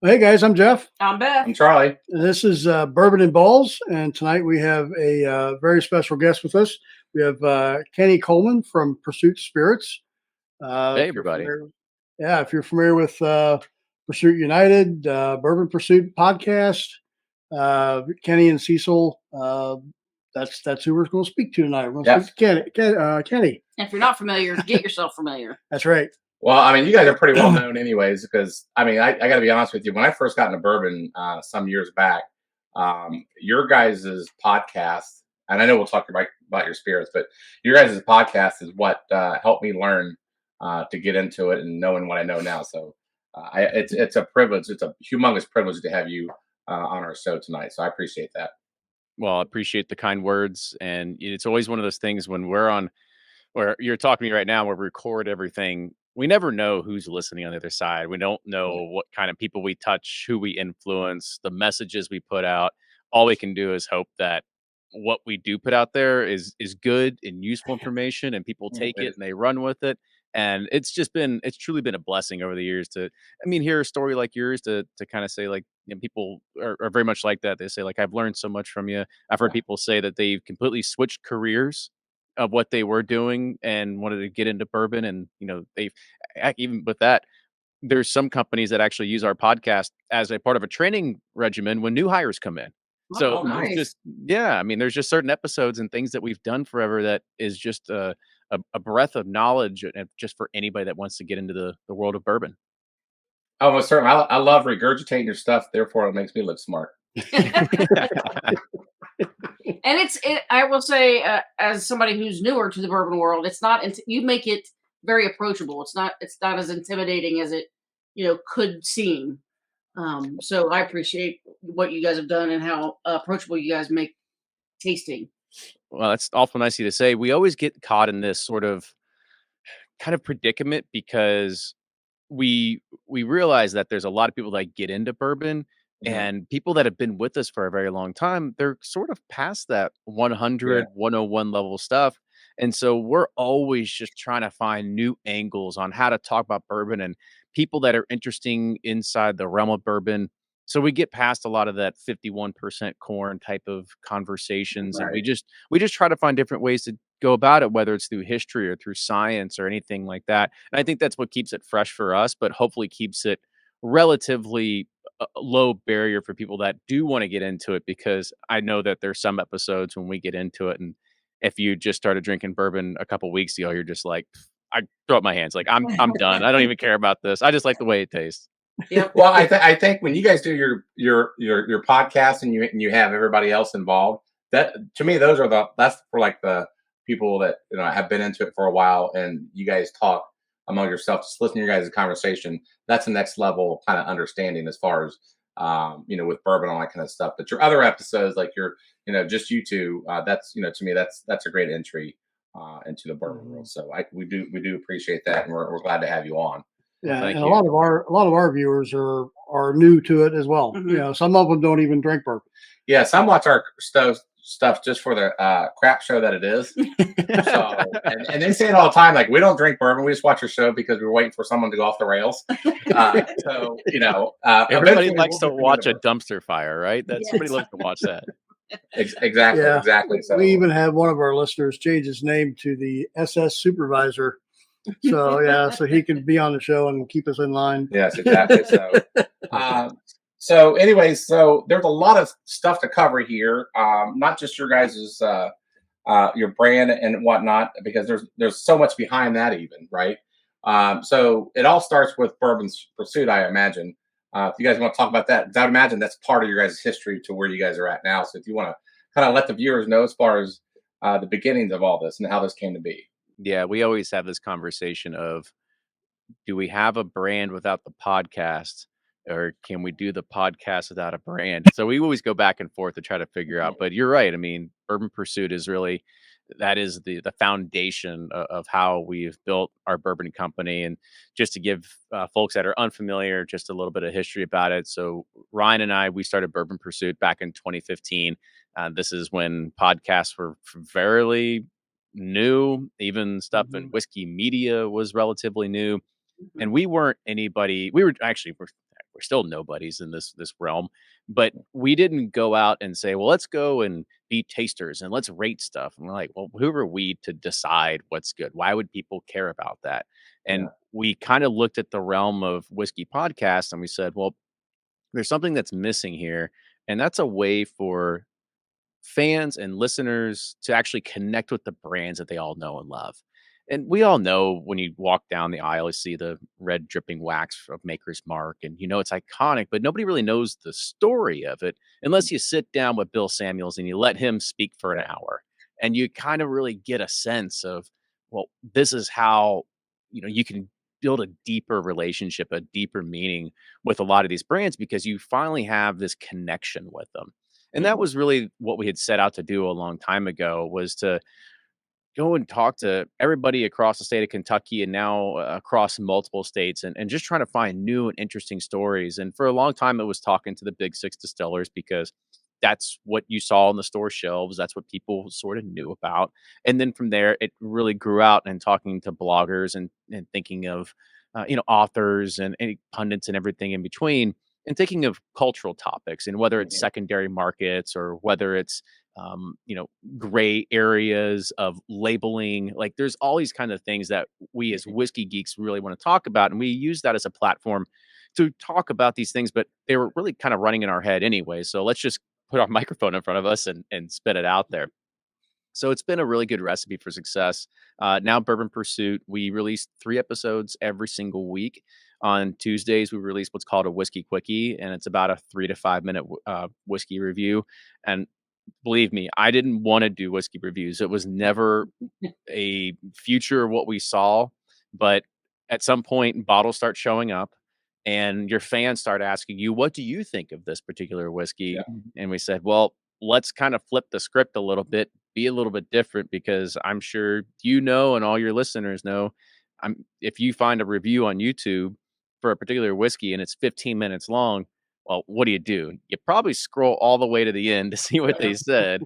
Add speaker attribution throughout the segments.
Speaker 1: Hey guys, I'm Jeff.
Speaker 2: I'm Beth.
Speaker 3: I'm Charlie.
Speaker 1: This is Bourbon and Ballz, and tonight we have a very special guest with us. We have Kenny Coleman from Pursuit Spirits.
Speaker 4: Hey, everybody.
Speaker 1: If you're familiar with Pursuit United, Bourbon Pursuit podcast, Kenny and Cecil, that's who we're going to speak to tonight. We're going to speak to Kenny.
Speaker 2: And if you're not familiar, get yourself familiar.
Speaker 1: That's right.
Speaker 3: Well, I mean, you guys are pretty well known anyways, because, I mean, I got to be honest with you. When I first got into bourbon some years back, your guys' podcast, and I know we'll talk about your spirits, but your guys' podcast is what helped me learn to get into it and knowing what I know now. So it's a privilege. It's a humongous privilege to have you on our show tonight. So I appreciate that.
Speaker 4: Well, I appreciate the kind words. And it's always one of those things when we're on, where you're talking to me right now, where we record everything. We never know who's listening on the other side. We don't know what kind of people we touch, who we influence, the messages we put out. All we can do is hope that what we do put out there is good and useful information, and people take it and they run with it. And it's truly been a blessing over the years to, hear a story like yours to kind of say, like, people are very much like that. They say, like, I've learned so much from you. I've heard people say that they've completely switched careers of what they were doing and wanted to get into bourbon. And, they've, even with that, there's some companies that actually use our podcast as a part of a training regimen when new hires come in. So
Speaker 2: nice.
Speaker 4: There's just certain episodes and things that we've done forever that is just a breadth of knowledge, and just for anybody that wants to get into the world of bourbon.
Speaker 3: Oh, well, certainly. I love regurgitating your stuff. Therefore, it makes me look smart.
Speaker 2: And I will say, as somebody who's newer to the bourbon world, it's not. You make it very approachable. It's not as intimidating as it, could seem. So I appreciate what you guys have done and how approachable you guys make tasting.
Speaker 4: Well, that's awful nice of you to say. We always get caught in this sort of kind of predicament because we realize that there's a lot of people that get into bourbon. And people that have been with us for a very long time, they're sort of past that 100, 101 level stuff. And so we're always just trying to find new angles on how to talk about bourbon and people that are interesting inside the realm of bourbon. So we get past a lot of that 51% corn type of conversations. Right. And we just try to find different ways to go about it, whether it's through history or through science or anything like that. And I think that's what keeps it fresh for us, but hopefully keeps it relatively low barrier for people that do want to get into it, because I know that there's some episodes when we get into it, and if you just started drinking bourbon a couple weeks ago, you're just like, I throw up my hands, like I'm done. I don't even care about this. I just like the way it tastes.
Speaker 3: Yep. Well, I think when you guys do your podcast and you have everybody else involved, that to me that's for like the people that have been into it for a while, and you guys talk among yourself, just listen to your guys' conversation. That's the next level kind of understanding as far as with bourbon and all that kind of stuff. But your other episodes, like just you two, that's to me that's a great entry into the bourbon world. So we do appreciate that, and we're glad to have you on.
Speaker 1: Yeah, and a lot of our viewers are new to it as well.
Speaker 2: Mm-hmm.
Speaker 1: Some of them don't even drink bourbon.
Speaker 3: Yeah, some watch our stuff just for the crap show that it is. So, and they say it all the time, like, we don't drink bourbon, we just watch your show because we're waiting for someone to go off the rails.
Speaker 4: Everybody likes to watch a dumpster fire, right? Somebody loves to watch that.
Speaker 3: Exactly. So
Speaker 1: we even had one of our listeners change his name to the SS Supervisor. So he can be on the show and keep us in line.
Speaker 3: Yes, exactly. So anyways, so there's a lot of stuff to cover here. Not just your guys' your brand and whatnot, because there's so much behind that even, right? So it all starts with Bourbon's Pursuit, I imagine. If you guys want to talk about that, I would imagine that's part of your guys' history to where you guys are at now. So if you want to kind of let the viewers know as far as the beginnings of all this and how this came to be.
Speaker 4: Yeah, we always have this conversation of, do we have a brand without the podcast, or can we do the podcast without a brand? So we always go back and forth to try to figure out. But you're right. I mean, Bourbon Pursuit is really that is the foundation of how we've built our bourbon company. And just to give folks that are unfamiliar just a little bit of history about it. So Ryan and I, we started Bourbon Pursuit back in 2015. This is when podcasts were fairly new. Even stuff in whiskey media was relatively new,
Speaker 2: Mhm.
Speaker 4: and we weren't anybody. We were actually we're still nobodies in this realm, but we didn't go out and say, well, let's go and be tasters and let's rate stuff. And we're like, well, who are we to decide what's good? Why would people care about that? And
Speaker 3: Yeah.
Speaker 4: we kind of looked at the realm of whiskey podcasts and we said, well, there's something that's missing here, and that's a way for fans and listeners to actually connect with the brands that they all know and love. And we all know when you walk down the aisle, you see the red dripping wax of Maker's Mark, and you know it's iconic, but nobody really knows the story of it unless you sit down with Bill Samuels and you let him speak for an hour. And you kind of really get a sense of, well, this is how, you can build a deeper relationship, a deeper meaning with a lot of these brands because you finally have this connection with them. And that was really what we had set out to do a long time ago, was to go and talk to everybody across the state of Kentucky and now across multiple states, and just trying to find new and interesting stories. And for a long time, it was talking to the big six distillers because that's what you saw on the store shelves. That's what people sort of knew about. And then from there, it really grew out and talking to bloggers and thinking of, authors and any pundits and everything in between, and thinking of cultural topics and whether it's secondary markets or whether it's um, you know, gray areas of labeling. Like there's all these kind of things that we as whiskey geeks really want to talk about. And we use that as a platform to talk about these things, but they were really kind of running in our head anyway. So let's just put our microphone in front of us and spit it out there. So it's been a really good recipe for success. Now, Bourbon Pursuit, we release 3 episodes every single week. On Tuesdays, we release what's called a whiskey quickie, and it's about a 3 to 5 minute whiskey review. And believe me, I didn't want to do whiskey reviews. It was never a future of what we saw, but at some point bottles start showing up and your fans start asking you, what do you think of this particular whiskey?
Speaker 3: Yeah.
Speaker 4: And we said, well, let's kind of flip the script a little bit, be a little bit different, because I'm sure and all your listeners know, if you find a review on YouTube for a particular whiskey and it's 15 minutes long, well, what do? You probably scroll all the way to the end to see what they said.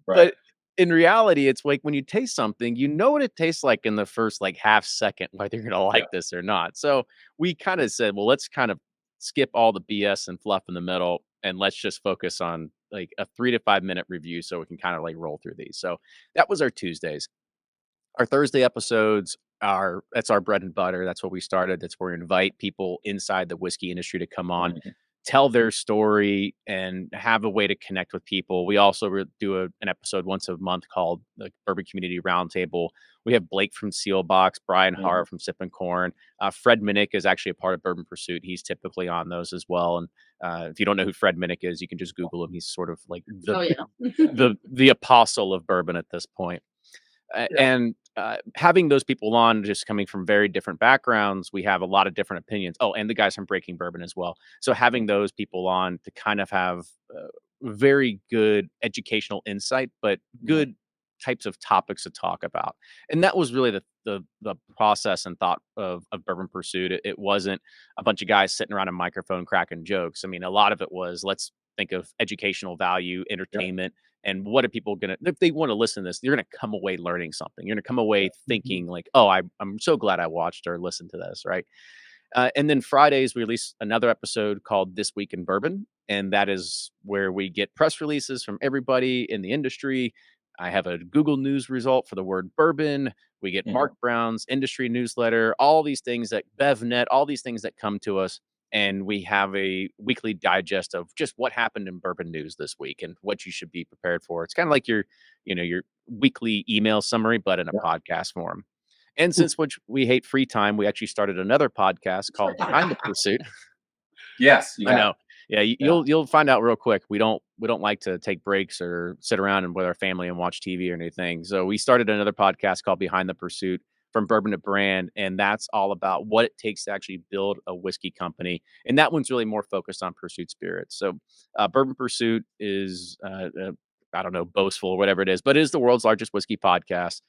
Speaker 3: Right.
Speaker 4: But in reality, it's like when you taste something, you know what it tastes like in the first like half second, whether you're gonna like this or not. So we kind of said, well, let's kind of skip all the BS and fluff in the middle, and let's just focus on like a 3 to 5 minute review so we can kind of like roll through these. So that was our Tuesdays. Our Thursday episodes that's our bread and butter. That's what we started. That's where we invite people inside the whiskey industry to come on, tell their story, and have a way to connect with people. We also do an episode once a month called the Bourbon Community Roundtable. We have Blake from Sealbox, Brian Hart from Sip and Corn. Fred Minnick is actually a part of Bourbon Pursuit. He's typically on those as well. And if you don't know who Fred Minnick is, you can just Google him. He's sort of like the apostle of bourbon at this point. And having those people on, just coming from very different backgrounds, we have a lot of different opinions. Oh, and the guys from Breaking Bourbon as well. So having those people on to kind of have very good educational insight, but good types of topics to talk about. And that was really the process and thought of Bourbon Pursuit. It wasn't a bunch of guys sitting around a microphone cracking jokes. I mean, a lot of it was, let's think of educational value, entertainment, and what are people gonna, if they want to listen to this, you're gonna come away learning something. You're gonna come away thinking like, oh, I'm so glad I watched or listened to this, right? And then Fridays, we release another episode called This Week in Bourbon. And that is where we get press releases from everybody in the industry. I have a Google News result for the word bourbon. We get Mark Brown's industry newsletter, all these things that BevNet, all these things that come to us. And we have a weekly digest of just what happened in bourbon news this week and what you should be prepared for. It's kind of like your weekly email summary, but in a podcast form. And since we hate free time, we actually started another podcast called Behind the Pursuit.
Speaker 3: Yes,
Speaker 4: I know. Yeah, you'll find out real quick. We don't like to take breaks or sit around and with our family and watch TV or anything. So we started another podcast called Behind the Pursuit, from bourbon to brand, and that's all about what it takes to actually build a whiskey company. And that one's really more focused on Pursuit spirits. So Bourbon Pursuit is I don't know, boastful or whatever it is, but it is the world's largest whiskey podcast.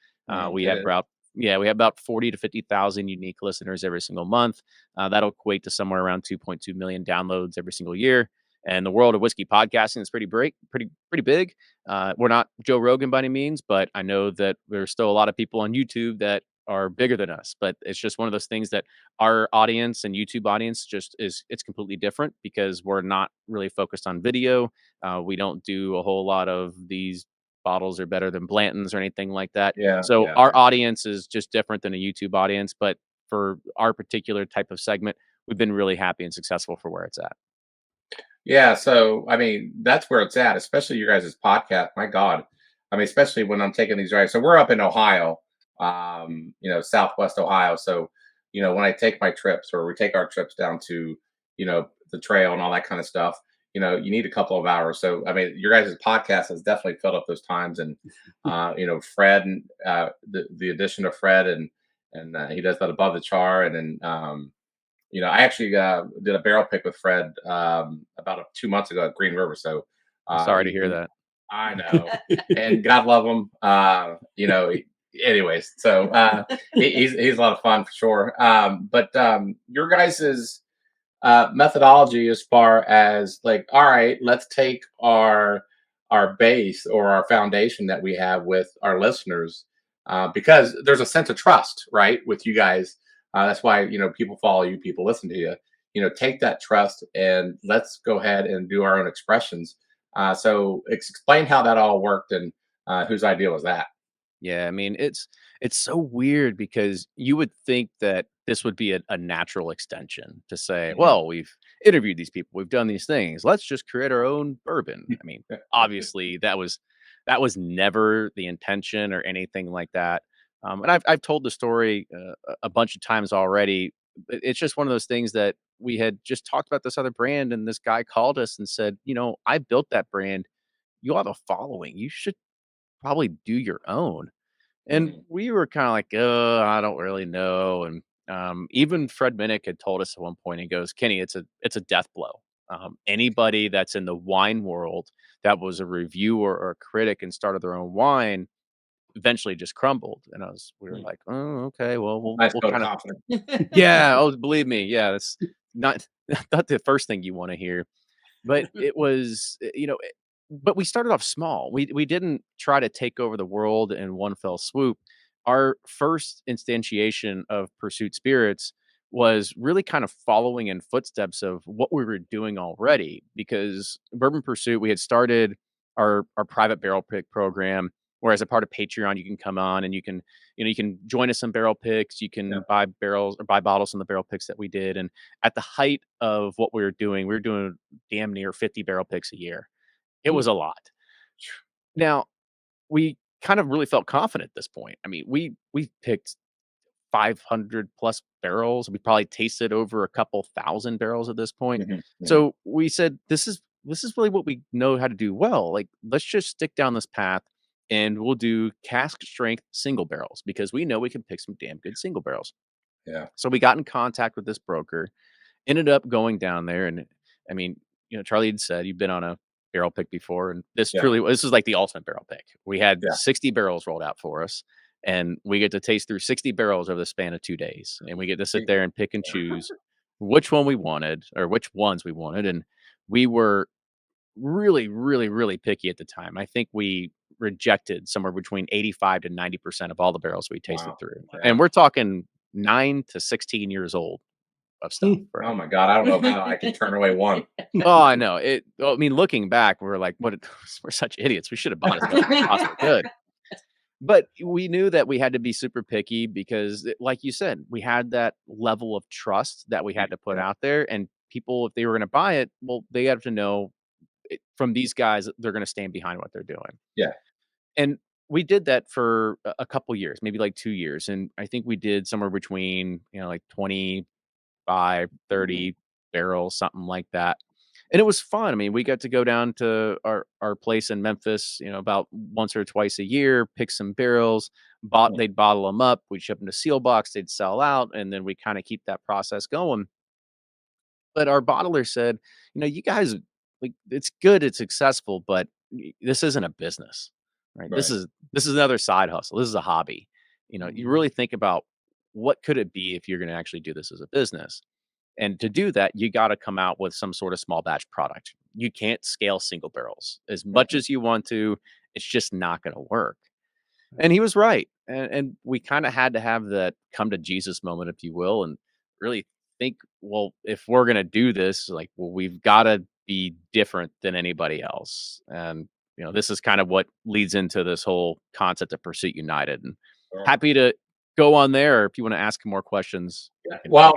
Speaker 4: We
Speaker 3: It
Speaker 4: have
Speaker 3: is.
Speaker 4: about we have about 40 to 50,000 unique listeners every single month. That'll equate to somewhere around 2.2 million downloads every single year. And the world of whiskey podcasting is pretty big. We're not Joe Rogan by any means, but I know that there's still a lot of people on YouTube that are bigger than us. But it's just one of those things that our audience and YouTube audience just it's completely different because we're not really focused on video. We don't do a whole lot of these bottles are better than Blanton's or anything like that.
Speaker 3: Yeah,
Speaker 4: So
Speaker 3: yeah.
Speaker 4: our audience is just different than a YouTube audience. But for our particular type of segment, we've been really happy and successful for where it's at.
Speaker 3: Yeah, so I mean, that's where it's at, especially your guys' podcast. My God. I mean, especially when I'm taking these drives. So we're up in Ohio, Southwest Ohio. So, when I take my trips or we take our trips down to, the trail and all that kind of stuff, you need a couple of hours. So, I mean, your guys' podcast has definitely filled up those times. And, Fred and the addition of Fred and he does that above the char. And then, I actually did a barrel pick with Fred about 2 months ago at Green River. So
Speaker 4: I'm sorry to hear that.
Speaker 3: I know, and God love him. Anyways, so he's a lot of fun for sure. But your guys's methodology as far as like, all right, let's take our base or our foundation that we have with our listeners, because there's a sense of trust, right, with you guys. That's why people follow you, people listen to you. Take that trust and let's go ahead and do our own expressions. So explain how that all worked and whose idea was that?
Speaker 4: Yeah, I mean, it's so weird because you would think that this would be a natural extension to say,
Speaker 3: Mhm.
Speaker 4: well, we've interviewed these people, we've done these things, let's just create our own bourbon. I mean, obviously that was never the intention or anything like that. And I've told the story a bunch of times already. It's just one of those things that we had just talked about this other brand, and this guy called us and said, I built that brand. You have a following. You should probably do your own. And
Speaker 3: Mhm.
Speaker 4: we were kind of like, I don't really know. And even Fred Minnick had told us at one point, he goes, Kenny, it's a death blow. Anybody that's in the wine world that was a reviewer or a critic and started their own wine eventually just crumbled. And we were
Speaker 3: Mm.
Speaker 4: like, oh, okay, well, we'll,
Speaker 3: Nice
Speaker 4: we'll
Speaker 3: vote of
Speaker 4: kind of,
Speaker 3: confidence.
Speaker 4: yeah. Oh, believe me. Yeah. That's not, not the first thing you want to hear. But it was, but we started off small. We didn't try to take over the world in one fell swoop. Our first instantiation of Pursuit Spirits was really kind of following in footsteps of what we were doing already, because Bourbon Pursuit, we had started our private barrel pick program, where as a part of Patreon, you can come on and you can join us in barrel picks. You
Speaker 3: Yeah.
Speaker 4: can buy barrels or buy bottles from the barrel picks that we did. And at the height of what we were doing damn near 50 barrel picks a year. It was
Speaker 3: Ooh.
Speaker 4: a lot. Now, we kind of really felt confident at this point. I mean, we picked 500 plus barrels. We probably tasted over a couple thousand barrels at this point.
Speaker 3: Mhm. Mhm.
Speaker 4: So we said, this is really what we know how to do well. Like, let's just stick down this path and we'll do cask strength single barrels because we know we can pick some damn good single barrels.
Speaker 3: Yeah.
Speaker 4: So we got in contact with this broker, ended up going down there, and I mean, Charlie had said you've been on a barrel pick before, and
Speaker 3: Yeah.
Speaker 4: this is like the ultimate barrel pick. We had
Speaker 3: Yeah.
Speaker 4: 60 barrels rolled out for us, and we get to taste through 60 barrels over the span of 2 days, and we get to sit there and pick and choose which one we wanted or which ones we wanted, and we were really, really, really picky at the time. I think we rejected somewhere between 85 to 90% of all the barrels we tasted
Speaker 3: Wow.
Speaker 4: through,
Speaker 3: Yeah.
Speaker 4: and we're talking 9 to 16 years old of stuff,
Speaker 3: Oh
Speaker 4: right?
Speaker 3: my God. I don't know how I can turn away one.
Speaker 4: Oh, I know. I mean, looking back, we're like, "What? We're such idiots. We should have bought as much as we possibly could." But we knew that we had to be super picky because, like you said, we had that level of trust that we had to put
Speaker 3: Yeah.
Speaker 4: out there, and people, if they were going to buy it, well, they have to know from these guys that they're going to stand behind what they're doing.
Speaker 3: Yeah.
Speaker 4: And we did that for a couple years, maybe like 2 years, and I think we did somewhere between like 25, 30 barrels, something like that. And it was fun. I mean, we got to go down to our place in Memphis, about once or twice a year, pick some barrels,
Speaker 3: Yeah.
Speaker 4: they'd bottle them up, we'd ship them to Seal Box, they'd sell out, and then we kind of keep that process going. But our bottler said, you guys, like, it's good, it's successful, but this isn't a business, right? This
Speaker 3: Right.
Speaker 4: is another side hustle. This is a hobby. You
Speaker 1: Mm-hmm.
Speaker 4: really think about what could it be if you're going to actually do this as a business. And to do that, you got to come out with some sort of small batch product. You can't scale single barrels as much as you want to. It's just not going to work. And he was right. And we kind of had to have that come to Jesus moment, if you will, and really think, well, if we're going to do this, like, well, we've got to be different than anybody else. And, this is kind of what leads into this whole concept of Pursuit United. And happy to go on there. If you want to ask more questions,
Speaker 3: Well,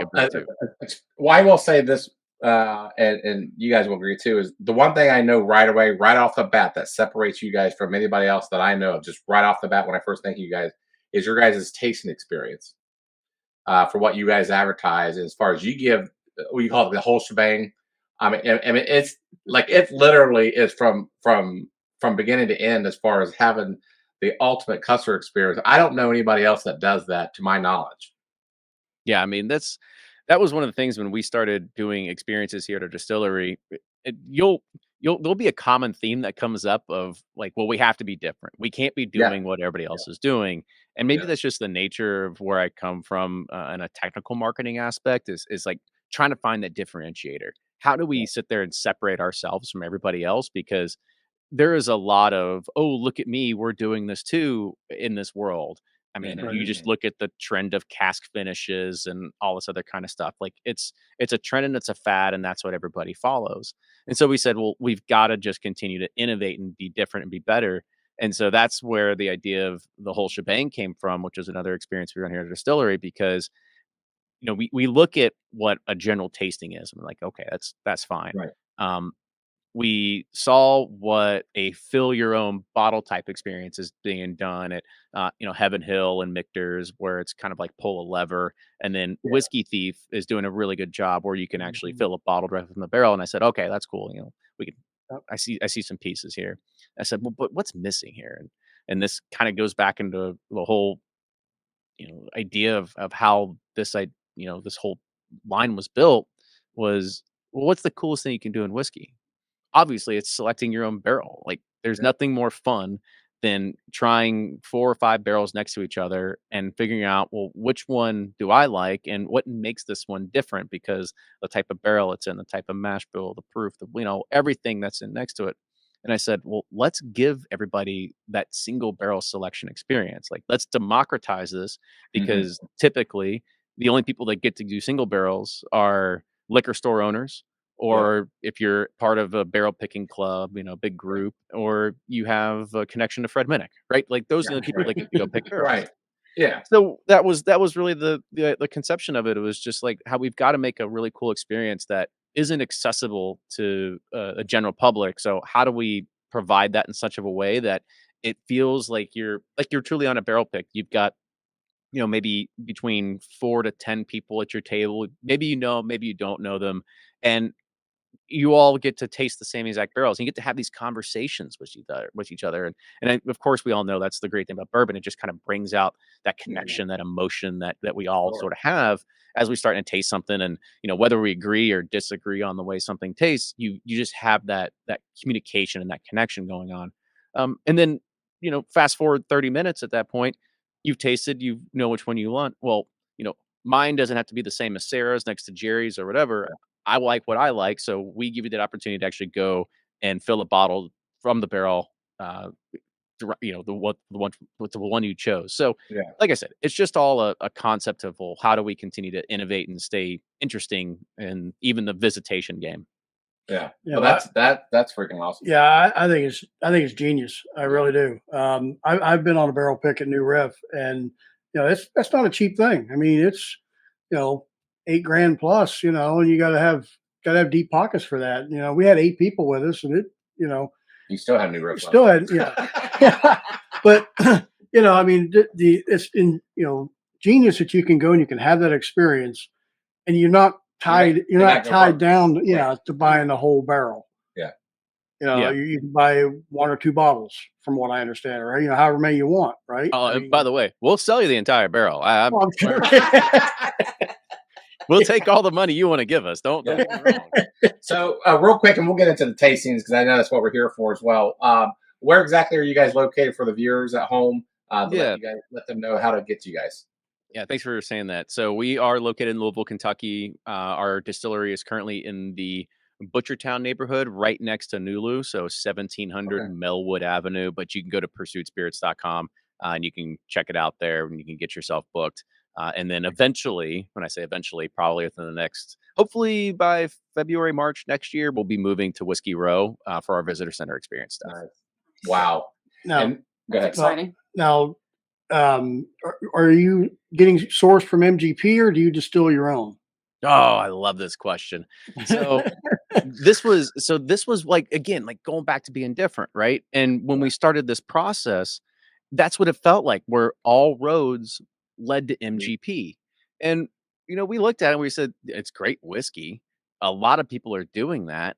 Speaker 3: I will say this, and you guys will agree too, is the one thing I know right away, right off the bat, that separates you guys from anybody else that I know, just right off the bat when I first think of you guys, is your guys' tasting experience for what you guys advertise. As far as you give, what you call it, the whole shebang. I mean, it's like it literally is from beginning to end as far as having the ultimate customer experience. I don't know anybody else that does that, to my knowledge.
Speaker 4: Yeah, I mean, that was one of the things when we started doing experiences here at our distillery. There'll be a common theme that comes up of like, well, we have to be different. We can't be doing what everybody else is doing, and maybe that's just the nature of where I come from in a technical marketing aspect. Is like trying to find that differentiator. How do we sit there and separate ourselves from everybody else? Because there is a lot of, oh, look at me, we're doing this too in this world. I mean, you just look at the trend of cask finishes and all this other kind of stuff. Like it's a trend and it's a fad, and that's what everybody follows. And so we said, well, we've got to just continue to innovate and be different and be better. And so that's where the idea of the whole shebang came from, which is another experience we run here at the distillery, because we look at what a general tasting is, and we're like, okay, that's fine.
Speaker 3: Right.
Speaker 4: We saw what a fill your own bottle type experience is being done at, Heaven Hill and Michter's, where it's kind of like pull a lever. And then Whiskey Thief is doing a really good job where you can actually fill a bottle directly from the barrel. And I said, okay, that's cool. We can, I see some pieces here. I said, well, but what's missing here? And this kind of goes back into the whole, idea of how this whole line was built was, well, what's the coolest thing you can do in whiskey? Obviously, it's selecting your own barrel. Like, there's nothing more fun than trying 4 or 5 barrels next to each other and figuring out, well, which one do I like and what makes this one different, because the type of barrel it's in, the type of mash bill, the proof, everything that's in next to it. And I said, well, let's give everybody that single barrel selection experience. Like, let's democratize this, because typically the only people that get to do single barrels are liquor store owners, or if you're part of a barrel picking club, big group, or you have a connection to Fred Minnick, right? Like, those are the people that get to go pick barrels.
Speaker 3: Right. Yeah.
Speaker 4: So that was really the conception of it. It was just like how we've got to make a really cool experience that isn't accessible to a general public. So how do we provide that in such of a way that it feels like you're truly on a barrel pick? You've got maybe between 4 to 10 people at your table. Maybe maybe you don't know them, and you all get to taste the same exact barrels, and you get to have these conversations with each other. And of course, we all know that's the great thing about bourbon. It just kind of brings out that connection, that emotion that we all sort of have as we start to taste something. And, whether we agree or disagree on the way something tastes, you just have that communication and that connection going on. And then, fast forward 30 minutes at that point, you've tasted, you know which one you want. Well, mine doesn't have to be the same as Sarah's next to Jerry's or whatever. I like what I like. So we give you that opportunity to actually go and fill a bottle from the barrel, the one you chose. So like I said, it's just all a concept of, well, how do we continue to innovate and stay interesting in even the visitation game?
Speaker 3: Yeah. Well, that's freaking awesome.
Speaker 1: Yeah. I think it's genius. I really do. I've been on a barrel pick at New Riff, and, that's not a cheap thing. I mean, it's, $8,000 plus, and you gotta have deep pockets for that. We had 8 people with us, and
Speaker 3: you still have New Riff.
Speaker 1: Still had, but I mean, it's in, genius that you can go and you can have that experience, and you're not tied. You're not tied down, to buying the whole barrel.
Speaker 3: Yeah.
Speaker 1: You can buy 1 or 2 bottles, from what I understand, or however many you want, right?
Speaker 4: By the way, we'll sell you the entire barrel.
Speaker 1: I'm sure.
Speaker 4: we'll take all the money you want to give us. Don't get me wrong.
Speaker 3: So real quick, and we'll get into the tastings because I know that's what we're here for as well. Where exactly are you guys located for the viewers at home?
Speaker 4: Yeah.
Speaker 3: Let them know how to get to you guys.
Speaker 4: Yeah, thanks for saying that. So we are located in Louisville, Kentucky. Our distillery is currently in the Butchertown neighborhood, right next to Nulu, so 1700
Speaker 3: Okay.
Speaker 4: Melwood Avenue. But you can go to pursuitspirits.com and you can check it out there, and you can get yourself booked. And then eventually, when I say eventually, probably within the next, hopefully by February, March next year, we'll be moving to Whiskey Row for our visitor center experience stuff.
Speaker 3: Nice. Wow.
Speaker 1: Now,
Speaker 3: And go ahead.
Speaker 2: Exciting.
Speaker 1: now, are you getting sourced from MGP or do you distill your own?
Speaker 4: Oh, I love this question. So this was like, again, like going back to being different, right? And when we started this process, that's what it felt like, where all roads led to MGP. And we looked at it and we said, it's great whiskey. A lot of people are doing that,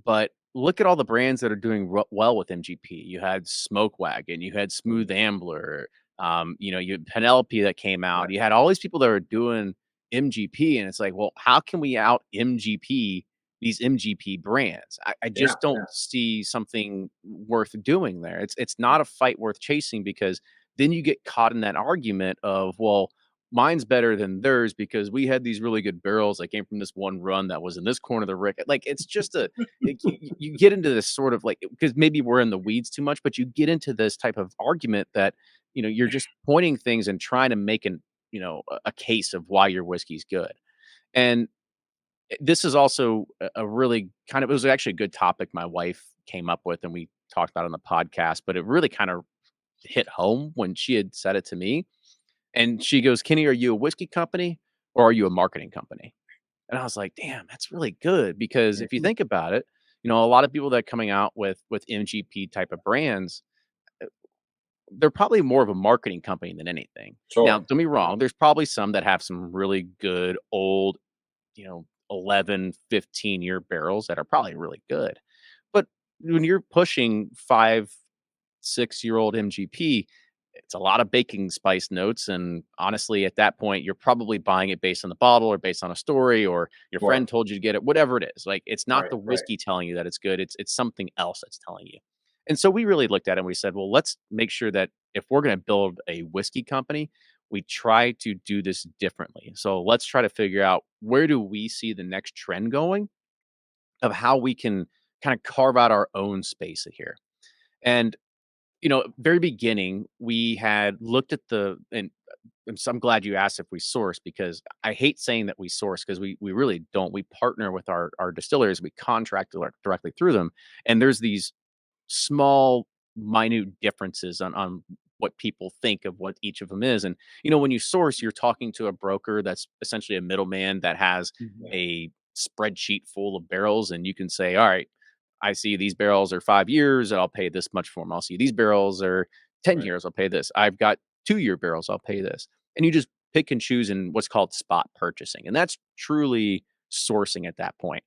Speaker 4: but look at all the brands that are doing well with MGP. You had Smoke Wagon, you had Smooth Ambler, you had Penelope that came out. You had all these people that are doing MGP, and it's like, well, how can we out MGP these MGP brands? I just don't see something worth doing there. It's not a fight worth chasing, because then you get caught in that argument of, well, mine's better than theirs because we had these really good barrels that came from this one run that was in this corner of the rick. Like, it's just you get into this sort of, like, because maybe we're in the weeds too much, but you get into this type of argument that you're just pointing things and trying to make a case of why your whiskey's good. And this is also a really kind of, it was actually a good topic my wife came up with and we talked about it on the podcast, but it really kind of hit home when she had said it to me. And she goes, Kenny, are you a whiskey company or are you a marketing company? And I was like, damn, that's really good. Because if you think about it, a lot of people that are coming out with MGP type of brands, they're probably more of a marketing company than anything.
Speaker 3: Sure.
Speaker 4: Now, don't be wrong. There's probably some that have some really good old, 11, 15-year barrels that are probably really good. But when you're pushing 5, 6-year-old MGP, it's a lot of baking spice notes. And honestly, at that point, you're probably buying it based on the bottle or based on a story, or your friend told you to get it, whatever it is. Like, it's not the whiskey telling you that it's good. It's something else that's telling you. And so we really looked at it and we said, well, let's make sure that if we're going to build a whiskey company, we try to do this differently. So let's try to figure out, where do we see the next trend going of how we can kind of carve out our own space here. And very beginning, we had looked at and so I'm glad you asked if we source, because I hate saying that we source, because we really don't. We partner with our distillers. We contract directly through them. And there's these small, minute differences on what people think of what each of them is. And, when you source, you're talking to a broker that's essentially a middleman that has a spreadsheet full of barrels. And you can say, all right, I see these barrels are 5 years, I'll pay this much for them. I'll see these barrels are 10 years, I'll pay this. I've got 2-year barrels, I'll pay this. And you just pick and choose in what's called spot purchasing. And that's truly sourcing at that point.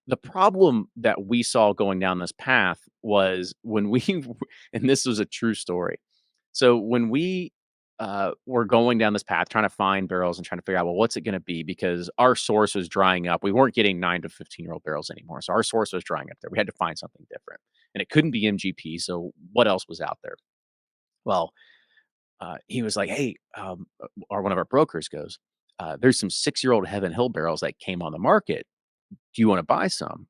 Speaker 4: The problem that we saw going down this path was when we, and this was a true story. So when we were going down this path, trying to find barrels and trying to figure out, well, what's it going to be? Because our source was drying up. We weren't getting 9 to 15-year-old barrels anymore. So our source was drying up there. We had to find something different. And it couldn't be MGP. So what else was out there? Well, he was like, hey, or one of our brokers goes, there's some 6-year-old Heaven Hill barrels that came on the market. Do you want to buy some?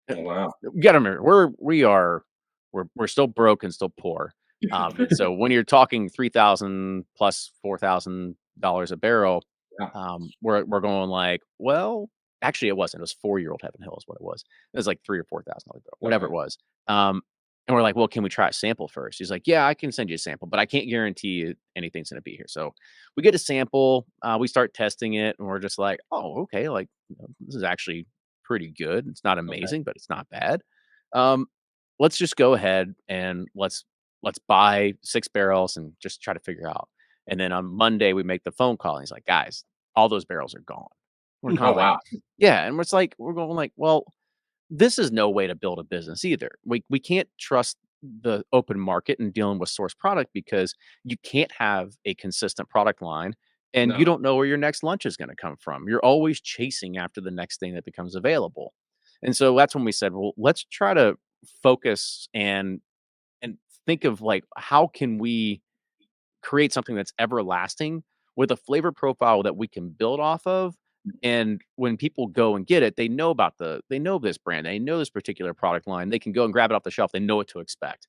Speaker 3: Oh, wow.
Speaker 4: You got to remember, we're still broke and still poor. So when you're talking $3,000 plus $4,000 a barrel, we're going like, well, actually it wasn't. It was 4-year-old Heaven Hill is what it was. It was like $3,000 or $4,000 barrel, whatever it was. And we're like, well, can we try a sample first? He's like, yeah, I can send you a sample, but I can't guarantee you anything's going to be here. So we get a sample, we start testing it, and we're just like, oh, okay, like, this is actually pretty good. It's not amazing, but it's not bad. Let's just go ahead and let's buy 6 barrels and just try to figure out. And then on Monday we make the phone call and he's like, guys, all those barrels are gone. We're kind of like, yeah. And we're going like, well, this is no way to build a business either. We can't trust the open market and dealing with source product, because you can't have a consistent product line And
Speaker 3: No.
Speaker 4: you don't know where your next lunch is going to come from. You're always chasing after the next thing that becomes available. And so that's when we said, well, let's try to focus and think of like how can we create something that's everlasting with a flavor profile that we can build off of. And when people go and get it, they know about they know this brand, they know this particular product line. They can go and grab it off the shelf. They know what to expect.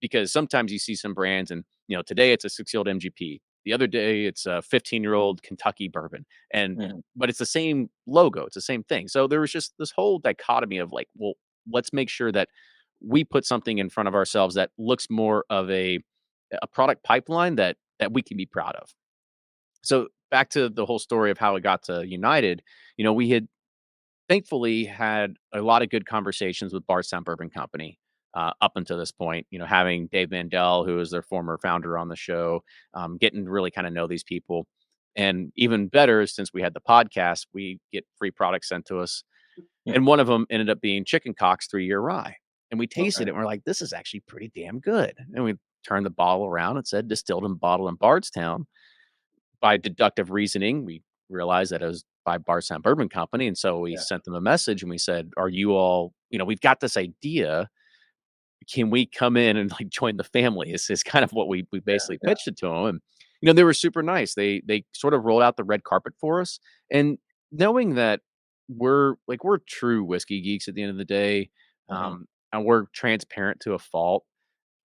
Speaker 4: Because sometimes you see some brands and, today it's a 6-year-old MGP. The other day it's a 15-year-old Kentucky bourbon. And
Speaker 3: Mhm.
Speaker 4: but it's the same logo, it's the same thing. So there was just this whole dichotomy of like, well, let's make sure that we put something in front of ourselves that looks more of a product pipeline that we can be proud of. So back to the whole story of how it got to United, we had thankfully had a lot of good conversations with Bardstown Bourbon Company up until this point. Having Dave Mandel, who is their former founder, on the show, getting to really kind of know these people. And even better, since we had the podcast, we get free products sent to us.
Speaker 3: Yeah.
Speaker 4: And one of them ended up being Chicken Cock's 3-year rye. And we tasted
Speaker 3: Okay.
Speaker 4: it and we're like, this is actually pretty damn good. And we turned the bottle around and said distilled and bottled in Bardstown. By deductive reasoning, we realized that it was by Bardstown Bourbon Company. And so we
Speaker 3: Yeah.
Speaker 4: sent them a message and we said, are you all, we've got this idea. Can we come in and like join the family? Is kind of what we basically
Speaker 3: Yeah.
Speaker 4: pitched it to them. And, they were super nice. They sort of rolled out the red carpet for us. And knowing that we're true whiskey geeks at the end of the day,
Speaker 3: Mhm.
Speaker 4: and we're transparent to a fault.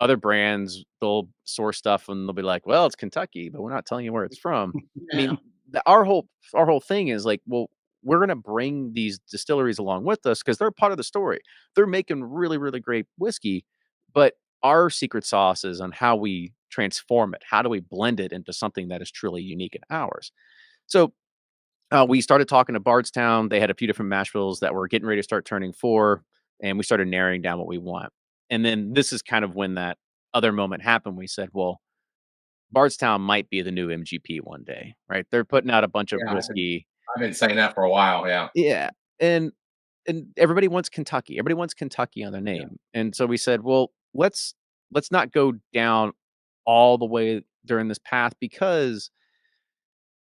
Speaker 4: Other brands, they'll source stuff and they'll be like, "Well, it's Kentucky, but we're not telling you where it's from." I
Speaker 2: Yeah.
Speaker 4: mean, our whole thing is like, well, we're gonna bring these distilleries along with us because they're part of the story. They're making really, really great whiskey, but our secret sauce is on how we transform it. How do we blend it into something that is truly unique and ours? So we started talking to Bardstown. They had a few different mash bills that were getting ready to start turning 4, and we started narrowing down what we want. And then this is kind of when that other moment happened. We said, well, Bardstown might be the new MGP one day, right? They're putting out a bunch of
Speaker 3: Yeah,
Speaker 4: whiskey.
Speaker 3: I've been saying that for a while. Yeah.
Speaker 4: Yeah. And everybody wants Kentucky. Everybody wants Kentucky on their
Speaker 3: Yeah.
Speaker 4: name. And so we said, well, let's not go down all the way during this path because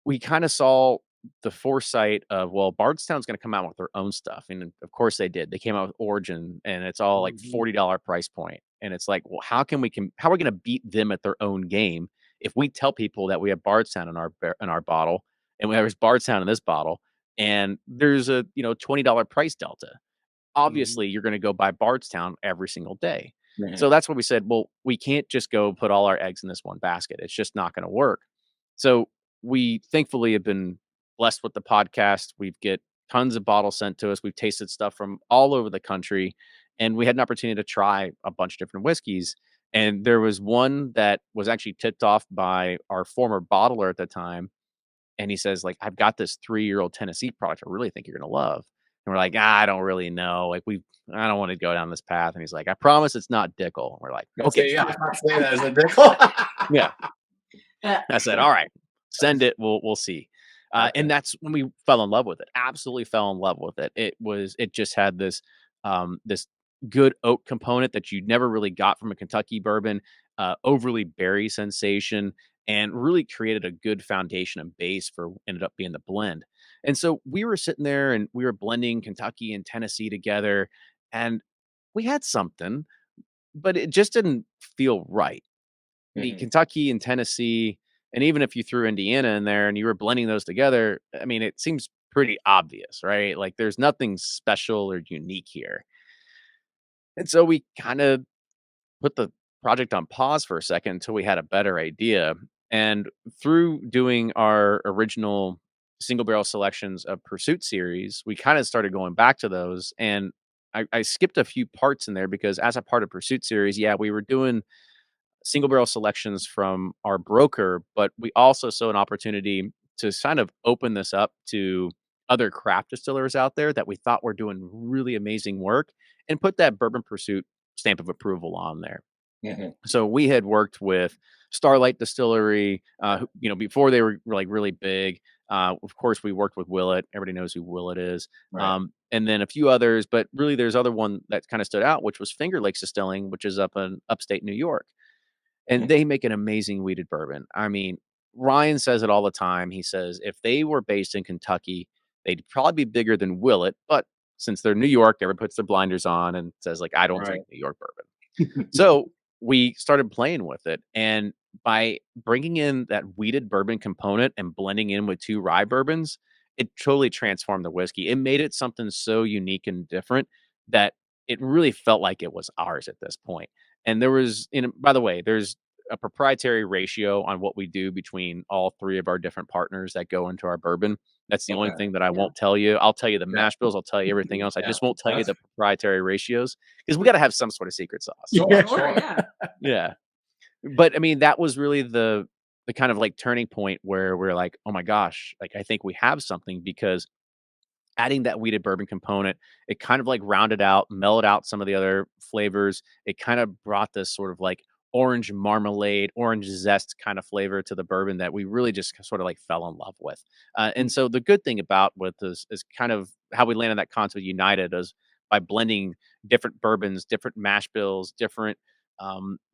Speaker 4: we kind of saw the foresight of, well, Bardstown's going to come out with their own stuff. And of course they did. They came out with Origin and it's all like
Speaker 1: Mhm.
Speaker 4: $40 price point. And it's like, well, how are we going to beat them at their own game if we tell people that we have Bardstown in our bottle and there's Bardstown in this bottle and there's a, $20 price delta.
Speaker 1: Mhm.
Speaker 4: Obviously you're going to go buy Bardstown every single day.
Speaker 3: Mhm.
Speaker 4: So that's what we said. Well, we can't just go put all our eggs in this one basket. It's just not going to work. So we thankfully have been blessed with the podcast. We get tons of bottles sent to us. We've tasted stuff from all over the country, and we had an opportunity to try a bunch of different whiskeys. And there was one that was actually tipped off by our former bottler at the time. And he says, like, I've got this 3-year-old Tennessee product I really think you're gonna love. And we're like, I don't really know. Like, I don't want to go down this path. And he's like, I promise it's not Dickel. And we're like,
Speaker 3: I
Speaker 4: okay,
Speaker 3: say, yeah,
Speaker 4: sweet.
Speaker 3: I say that as a nickel.
Speaker 4: Yeah.
Speaker 2: Yeah.
Speaker 4: I said, all right, send it. We'll see.
Speaker 3: Okay.
Speaker 4: And that's when we fell in love with it. Absolutely fell in love with it. It just had this good oak component that you never really got from a Kentucky bourbon, overly berry sensation, and really created a good foundation and base for ended up being the blend. And so we were sitting there and we were blending Kentucky and Tennessee together, and we had something, but it just didn't feel right. The
Speaker 3: Mhm.
Speaker 4: Kentucky and Tennessee, and even if you threw Indiana in there and you were blending those together, I mean, it seems pretty obvious, right? Like there's nothing special or unique here. And so we kind of put the project on pause for a second until we had a better idea. And through doing our original single barrel selections of Pursuit series, we kind of started going back to those. And I skipped a few parts in there because as a part of Pursuit series, yeah, we were doing single barrel selections from our broker, but we also saw an opportunity to kind of open this up to other craft distillers out there that we thought were doing really amazing work and put that Bourbon Pursuit stamp of approval on there.
Speaker 3: Mhm.
Speaker 4: So we had worked with Starlight Distillery, before they were like really big. Of course, we worked with Willet. Everybody knows who Willet is.
Speaker 3: Right.
Speaker 4: And then a few others, but really there's other one that kind of stood out, which was Finger Lakes Distilling, which is up in upstate New York. And
Speaker 3: Mhm.
Speaker 4: they make an amazing wheated bourbon. I mean, Ryan says it all the time. He says if they were based in Kentucky, they'd probably be bigger than Willet, but since they're New York, everyone puts their blinders on and says like, I don't
Speaker 3: Right.
Speaker 4: drink New York bourbon. So we started playing with it, and by bringing in that wheated bourbon component and blending in with 2 rye bourbons, it totally transformed the whiskey. It made it something so unique and different that it really felt like it was ours at this point. And there was, by the way, there's a proprietary ratio on what we do between all 3 of our different partners that go into our bourbon. That's the only
Speaker 3: Okay.
Speaker 4: thing that I
Speaker 2: Yeah.
Speaker 4: won't tell you. I'll tell you the
Speaker 3: Yeah.
Speaker 4: mash bills. I'll tell you everything else. I
Speaker 3: Yeah.
Speaker 4: just won't tell you
Speaker 3: That's-
Speaker 4: the proprietary ratios because we got to have some sort of secret sauce.
Speaker 3: Sure,
Speaker 1: Yeah.
Speaker 2: Sure,
Speaker 3: sure.
Speaker 2: yeah.
Speaker 4: Yeah. But I mean, that was really the kind of like turning point where we're like, oh my gosh, like I think we have something, because adding that wheated bourbon component, it kind of like rounded out, mellowed out some of the other flavors. It kind of brought this sort of like orange marmalade, orange zest kind of flavor to the bourbon that we really just sort of like fell in love with. And so the good thing about with this is kind of how we landed that concept United is by blending different bourbons, different mash bills, different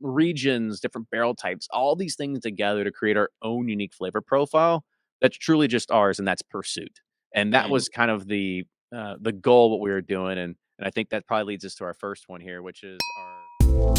Speaker 4: regions, different barrel types, all these things together to create our own unique flavor profile that's truly just ours, and that's Pursuit. And that
Speaker 3: Right.
Speaker 4: was kind of the goal, what we were doing, and I think that probably leads us to our first one here, which is our